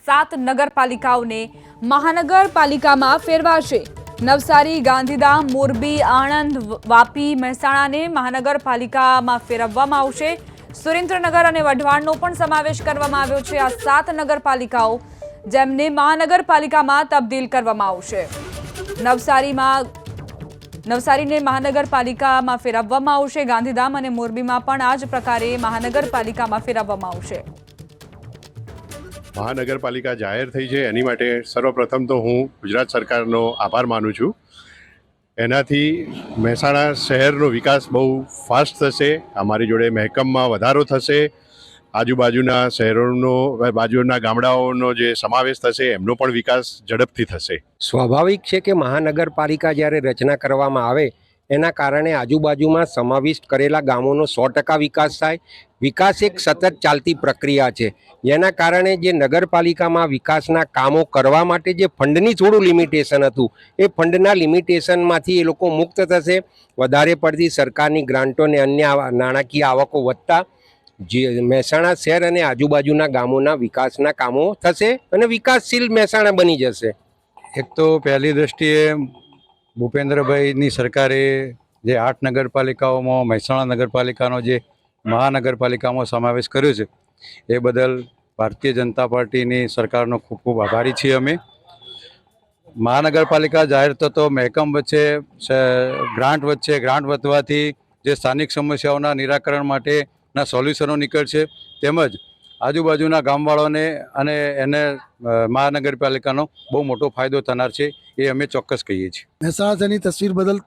7 નગરપાલિકાઓને મહાનગરપાલિકામાં ફેરવાશે। નવસારી, ગાંધીધામ, મોરબી, આણંદ, વાપી, મહેસાણાને મહાનગરપાલિકામાં ફેરવવામાં આવશે। સુરેન્દ્રનગર અને વઢવાણનો પણ સમાવેશ કરવામાં આવ્યો છે। આ 7 નગરપાલિકાઓ જેમને મહાનગરપાલિકામાં તબદીલ કરવામાં આવશે। નવસારીને મહાનગરપાલિકામાં ફેરવવામાં આવશે। ગાંધીધામ અને મોરબીમાં પણ આ જ પ્રકારે મહાનગરપાલિકામાં ફેરવવામાં આવશે। મહાનગરપાલિકા જાહેર થઈ છે એની માટે સર્વપ્રથમ તો હું ગુજરાત સરકારનો આભાર માનું છું। એનાથી મહેસાણા શહેરનો વિકાસ બહુ ફાસ્ટ થશે। અમારી જોડે મહેકમમાં વધારો થશે। આજુબાજુના શહેરોનો બાજુના ગામડાઓનો જે સમાવેશ થશે એમનો પણ વિકાસ ઝડપથી થશે। સ્વાભાવિક છે કે મહાનગરપાલિકા જ્યારે રચના કરવામાં આવે એના કારણે આજુબાજુમાં સમાવિષ્ટ કરેલા ગામોનો 100% વિકાસ થાય। વિકાસ એક સતત ચાલતી પ્રક્રિયા છે, જેના કારણે જે નગરપાલિકામાં વિકાસના કામો કરવા માટે જે ફંડની થોડું લિમિટેશન હતું એ ફંડના લિમિટેશનમાંથી એ લોકો મુક્ત થશે। વધારે પડતી સરકારની ગ્રાન્ટો અને અન્ય નાણાકીય આવકો વધતા જે મહેસાણા શહેર અને આજુબાજુના ગામોના વિકાસના કામો થશે અને વિકાસશીલ મહેસાણા બની જશે। એક તો પહેલી દ્રષ્ટિએ ભૂપેન્દ્રભાઈની સરકારે જે 8 નગરપાલિકાઓમાં મહેસાણા નગરપાલિકાનો જે મહાનગરપાલિકામાં સમાવેશ કર્યો છે એ બદલ ભારતીય જનતા પાર્ટીની સરકારનો ખૂબ ખૂબ આભારી છીએ અમે। મહાનગરપાલિકા જાહેર થતો મહેકમ વચ્ચે ગ્રાન્ટ વધવાથી જે સ્થાનિક સમસ્યાઓના નિરાકરણ માટેના સોલ્યુશનો નીકળશે, તેમજ આજુબાજુના ગામવાળાને અને એને મહાનગરપાલિકાનો બહુ મોટો ફાયદો થનાર છે, એ અમે ચોક્કસ કહીએ છીએ। મહેસાણા શહેરની તસવીર બદલ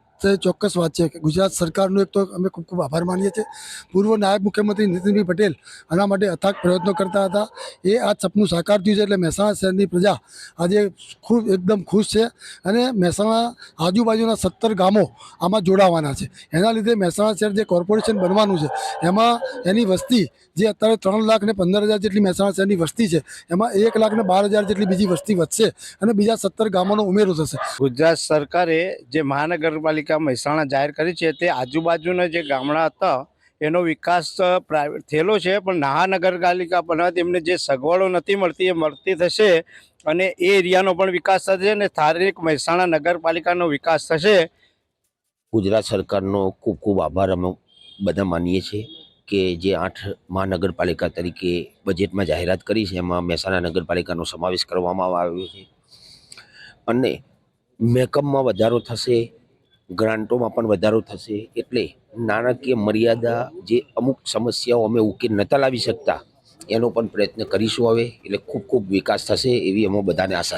ચોક્કસ વાત છે કે ગુજરાત સરકારનો એક તો અમે ખૂબ ખૂબ આભાર માનીએ છીએ। પૂર્વ નાયબ મુખ્યમંત્રી નીતિનભાઈ પટેલ આના માટે અથાગ પ્રયત્નો કરતા હતા। એ આ સપનું સાકાર થયું છે, એટલે મહેસાણા શહેરની પ્રજા આજે ખૂબ એકદમ ખુશ છે અને મહેસાણા આજુબાજુના 17 ગામો આમાં જોડાવાના છે। એના લીધે મહેસાણા શહેર જે કોર્પોરેશન બનવાનું છે એમાં એની વસ્તી જે અત્યારે 3,15,000 જેટલી મહેસાણા શહેરની વસ્તી છે એમાં 1,12,000 જેટલી બીજી વસ્તી વધશે અને બીજા 17 ગામોનો ઉમેરો થશે। ગુજરાત સરકારે જે મહાનગરપાલિકા મહેસાણા જાહેર કરી છે તે આજુબાજુના જે ગામડા હતા એનો વિકાસ થયેલો છે, પણ મહાનગરપાલિકા બનાવવાથી એમને જે સગવડો નથી મળતી એ મળતી થશે અને એ એરિયાનો પણ વિકાસ થશે અને સ્થાનિક મહેસાણા નગરપાલિકાનો વિકાસ થશે। ગુજરાત સરકારનો ખૂબ ખૂબ આભાર અમે બધા માનીએ છીએ કે જે 8 મહાનગરપાલિકા તરીકે બજેટમાં જાહેરાત કરી છે એમાં મહેસાણા નગરપાલિકાનો સમાવેશ કરવામાં આવ્યો છે અને મહેકમમાં વધારો થશે, ગ્રાન્ટોમાં પણ વધારો થશે। એટલે નાણાકીય મર્યાદા જે અમુક સમસ્યાઓ અમે ઉકેલ નહોતા લાવી શકતા એનો પણ પ્રયત્ન કરીશું હવે, એટલે ખૂબ ખૂબ વિકાસ થશે એવી અમે બધાને આશા છે।